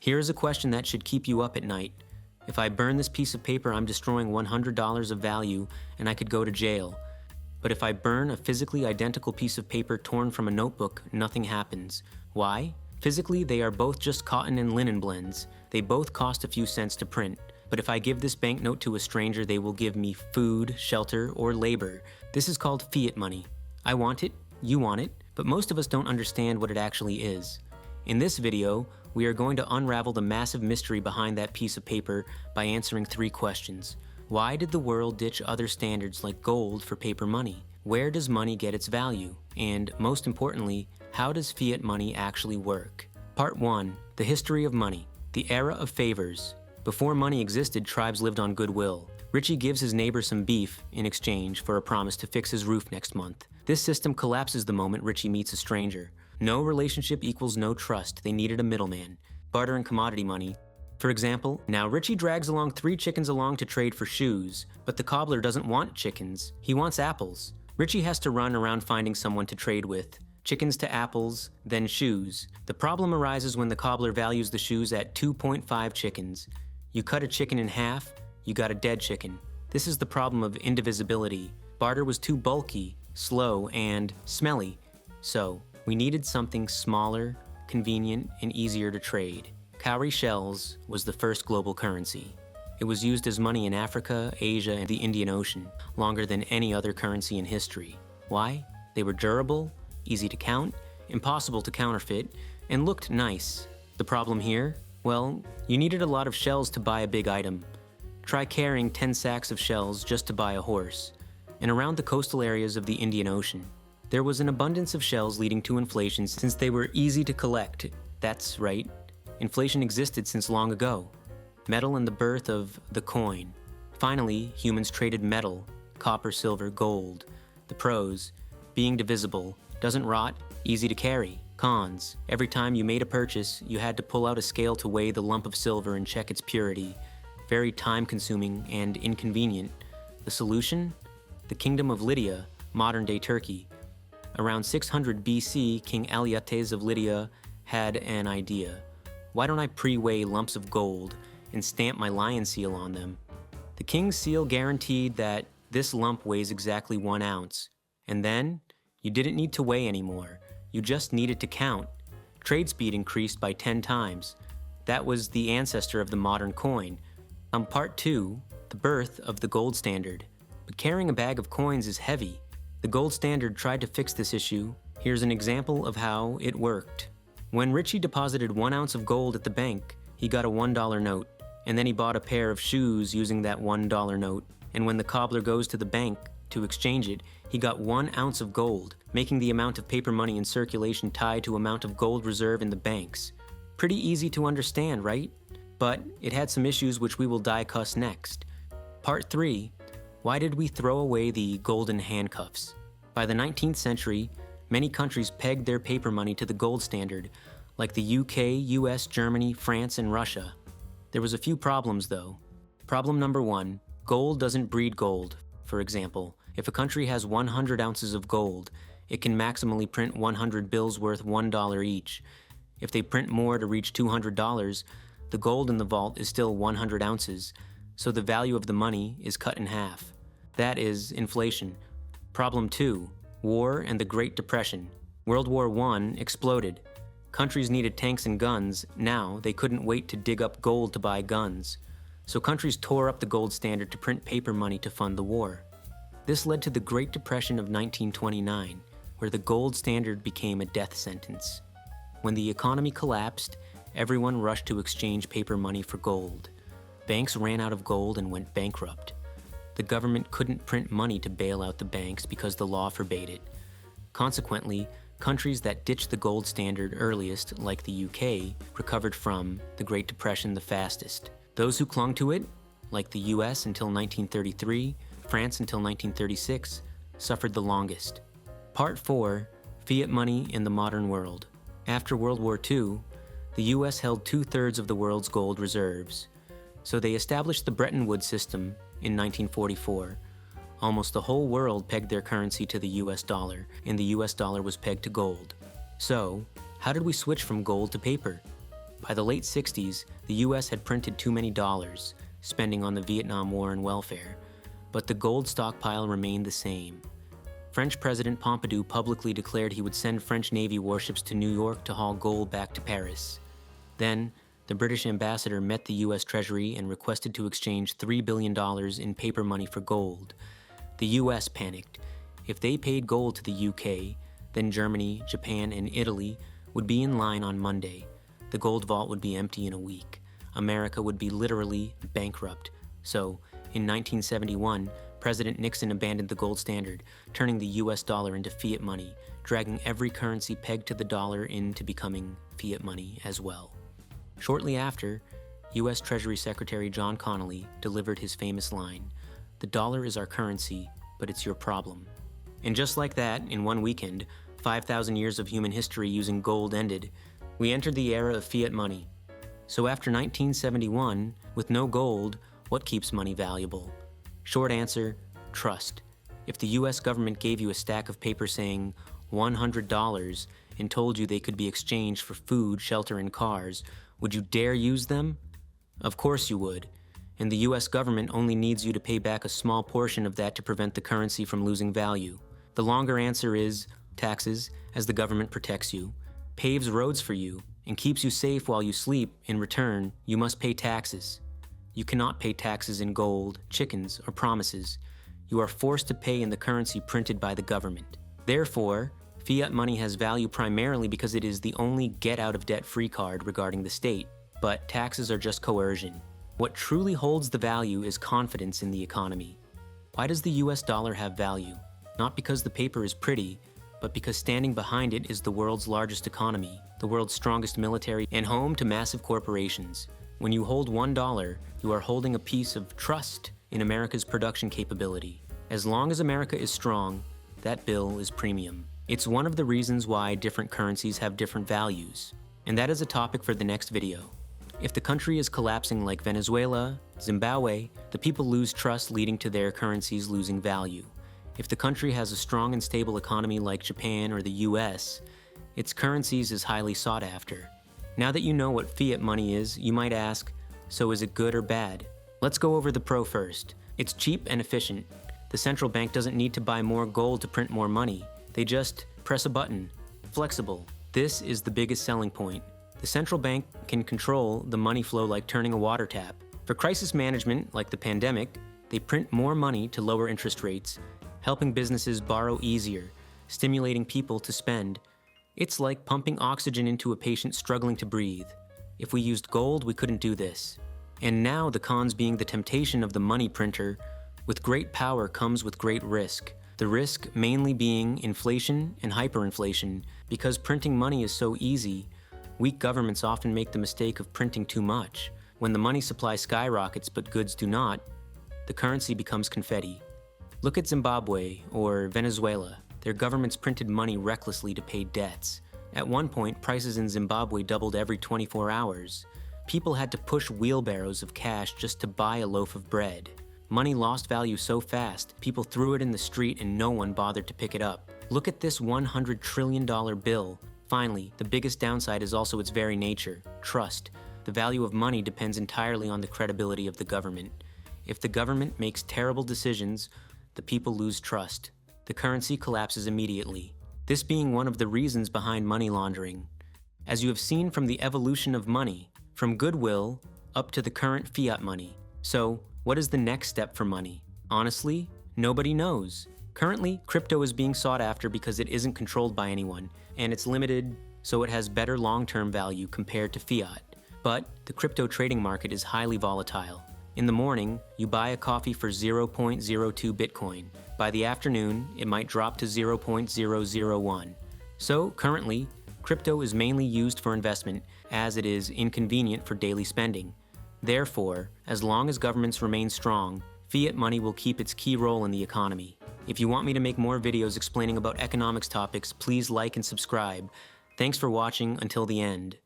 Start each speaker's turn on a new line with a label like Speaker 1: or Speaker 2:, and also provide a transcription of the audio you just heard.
Speaker 1: Here is a question that should keep you up at night. If I burn this piece of paper, I'm destroying $100 of value and I could go to jail. But if I burn a physically identical piece of paper torn from a notebook, nothing happens. Why? Physically, they are both just cotton and linen blends. They both cost a few cents to print. But if I give this banknote to a stranger, they will give me food, shelter, or labor. This is called fiat money. I want it, you want it, but most of us don't understand what it actually is. In this video, we are going to unravel the massive mystery behind that piece of paper by answering 3 questions. Why did the world ditch other standards like gold for paper money? Where does money get its value? And most importantly, how does fiat money actually work? Part 1. The history of money. The era of favors. Before money existed, tribes lived on goodwill. Richie gives his neighbor some beef in exchange for a promise to fix his roof next month. This system collapses the moment Richie meets a stranger. No relationship equals no trust. They needed a middleman. Barter and commodity money. For example, now Richie drags along 3 chickens along to trade for shoes, but the cobbler doesn't want chickens. He wants apples. Richie has to run around finding someone to trade with. Chickens to apples, then shoes. The problem arises when the cobbler values the shoes at 2.5 chickens. You cut a chicken in half, you got a dead chicken. This is the problem of indivisibility. Barter was too bulky, slow, and smelly. So, we needed something smaller, convenient, and easier to trade. Cowrie shells was the first global currency. It was used as money in Africa, Asia, and the Indian Ocean, longer than any other currency in history. Why? They were durable, easy to count, impossible to counterfeit, and looked nice. The problem here? Well, you needed a lot of shells to buy a big item. Try carrying 10 sacks of shells just to buy a horse. And around the coastal areas of the Indian Ocean, there was an abundance of shells leading to inflation since they were easy to collect. That's right. Inflation existed since long ago. Metal and the birth of the coin. Finally, humans traded metal, copper, silver, gold. The pros: being divisible, doesn't rot, easy to carry. Cons: every time you made a purchase, you had to pull out a scale to weigh the lump of silver and check its purity. Very time-consuming and inconvenient. The solution? The Kingdom of Lydia, modern-day Turkey. Around 600 BC, King Alyattes of Lydia had an idea. Why don't I pre-weigh lumps of gold and stamp my lion seal on them? The king's seal guaranteed that this lump weighs exactly 1 ounce. And then, you didn't need to weigh anymore. You just needed to count. Trade speed increased by 10 times. That was the ancestor of the modern coin. Part 2, the birth of the gold standard. But carrying a bag of coins is heavy. The gold standard tried to fix this issue. Here's an example of how it worked. When Richie deposited 1 ounce of gold at the bank, he got a $1 note, and then he bought a pair of shoes using that $1 note. And when the cobbler goes to the bank to exchange it, he got 1 ounce of gold, making the amount of paper money in circulation tied to amount of gold reserve in the banks. Pretty easy to understand, right? But it had some issues which we will discuss next. Part 3. Why did we throw away the golden handcuffs? By the 19th century, many countries pegged their paper money to the gold standard, like the UK, US, Germany, France, and Russia. There was a few problems though. Problem number 1, gold doesn't breed gold. For example, if a country has 100 ounces of gold, it can maximally print 100 bills worth $1 each. If they print more to reach $200, the gold in the vault is still 100 ounces, so the value of the money is cut in half. That is inflation. Problem 2, war and the Great Depression. World War I exploded. Countries needed tanks and guns. Now, they couldn't wait to dig up gold to buy guns. So countries tore up the gold standard to print paper money to fund the war. This led to the Great Depression of 1929, where the gold standard became a death sentence. When the economy collapsed, everyone rushed to exchange paper money for gold. Banks ran out of gold and went bankrupt. The government couldn't print money to bail out the banks because the law forbade it. Consequently, countries that ditched the gold standard earliest, like the UK, recovered from the Great Depression the fastest. Those who clung to it, like the US until 1933, France until 1936, suffered the longest. Part 4, Fiat Money in the Modern World. After World War II, the US held 2/3 of the world's gold reserves. So they established the Bretton Woods system in 1944. Almost the whole world pegged their currency to the US dollar, and the US dollar was pegged to gold. So, how did we switch from gold to paper? By the late 60s, the US had printed too many dollars, spending on the Vietnam War and welfare, but the gold stockpile remained the same. French President Pompidou publicly declared he would send French Navy warships to New York to haul gold back to Paris. Then, the British ambassador met the US Treasury and requested to exchange $3 billion in paper money for gold. The US panicked. If they paid gold to the UK, then Germany, Japan, and Italy would be in line on Monday. The gold vault would be empty in a week. America would be literally bankrupt. So, in 1971, President Nixon abandoned the gold standard, turning the US dollar into fiat money, dragging every currency pegged to the dollar into becoming fiat money as well. Shortly after, US Treasury Secretary John Connally delivered his famous line, "The dollar is our currency, but it's your problem." And just like that, in one weekend, 5,000 years of human history using gold ended. We entered the era of fiat money. So after 1971, with no gold, what keeps money valuable? Short answer, trust. If the US government gave you a stack of paper saying $100 and told you they could be exchanged for food, shelter, and cars, would you dare use them? Of course you would. And the US government only needs you to pay back a small portion of that to prevent the currency from losing value. The longer answer is taxes, as the government protects you, paves roads for you, and keeps you safe while you sleep. In return, you must pay taxes. You cannot pay taxes in gold, chickens, or promises. You are forced to pay in the currency printed by the government. Therefore, fiat money has value primarily because it is the only get-out-of-debt-free card regarding the state. But taxes are just coercion. What truly holds the value is confidence in the economy. Why does the US dollar have value? Not because the paper is pretty, but because standing behind it is the world's largest economy, the world's strongest military, and home to massive corporations. When you hold $1, you are holding a piece of trust in America's production capability. As long as America is strong, that bill is premium. It's one of the reasons why different currencies have different values. And that is a topic for the next video. If the country is collapsing like Venezuela, Zimbabwe, the people lose trust, leading to their currencies losing value. If the country has a strong and stable economy like Japan or the US, its currencies is highly sought after. Now that you know what fiat money is, you might ask, so is it good or bad? Let's go over the pro first. It's cheap and efficient. The central bank doesn't need to buy more gold to print more money. They just press a button. Flexible. This is the biggest selling point. The central bank can control the money flow like turning a water tap. For crisis management, like the pandemic, they print more money to lower interest rates, helping businesses borrow easier, stimulating people to spend. It's like pumping oxygen into a patient struggling to breathe. If we used gold, we couldn't do this. And now the cons being the temptation of the money printer. With great power comes with great risk. The risk mainly being inflation and hyperinflation. Because printing money is so easy, weak governments often make the mistake of printing too much. When the money supply skyrockets but goods do not, the currency becomes confetti. Look at Zimbabwe or Venezuela. Their governments printed money recklessly to pay debts. At one point, prices in Zimbabwe doubled every 24 hours. People had to push wheelbarrows of cash just to buy a loaf of bread. Money lost value so fast, people threw it in the street and no one bothered to pick it up. Look at this $100 trillion bill. Finally, the biggest downside is also its very nature, trust. The value of money depends entirely on the credibility of the government. If the government makes terrible decisions, the people lose trust. The currency collapses immediately. This being one of the reasons behind money laundering. As you have seen from the evolution of money, from goodwill up to the current fiat money. So, what is the next step for money? Honestly, nobody knows. Currently, crypto is being sought after because it isn't controlled by anyone, and it's limited, so it has better long-term value compared to fiat. But the crypto trading market is highly volatile. In the morning, you buy a coffee for 0.02 Bitcoin. By the afternoon, it might drop to 0.001. So, currently, crypto is mainly used for investment, as it is inconvenient for daily spending. Therefore, as long as governments remain strong, fiat money will keep its key role in the economy. If you want me to make more videos explaining about economics topics, please like and subscribe. Thanks for watching until the end.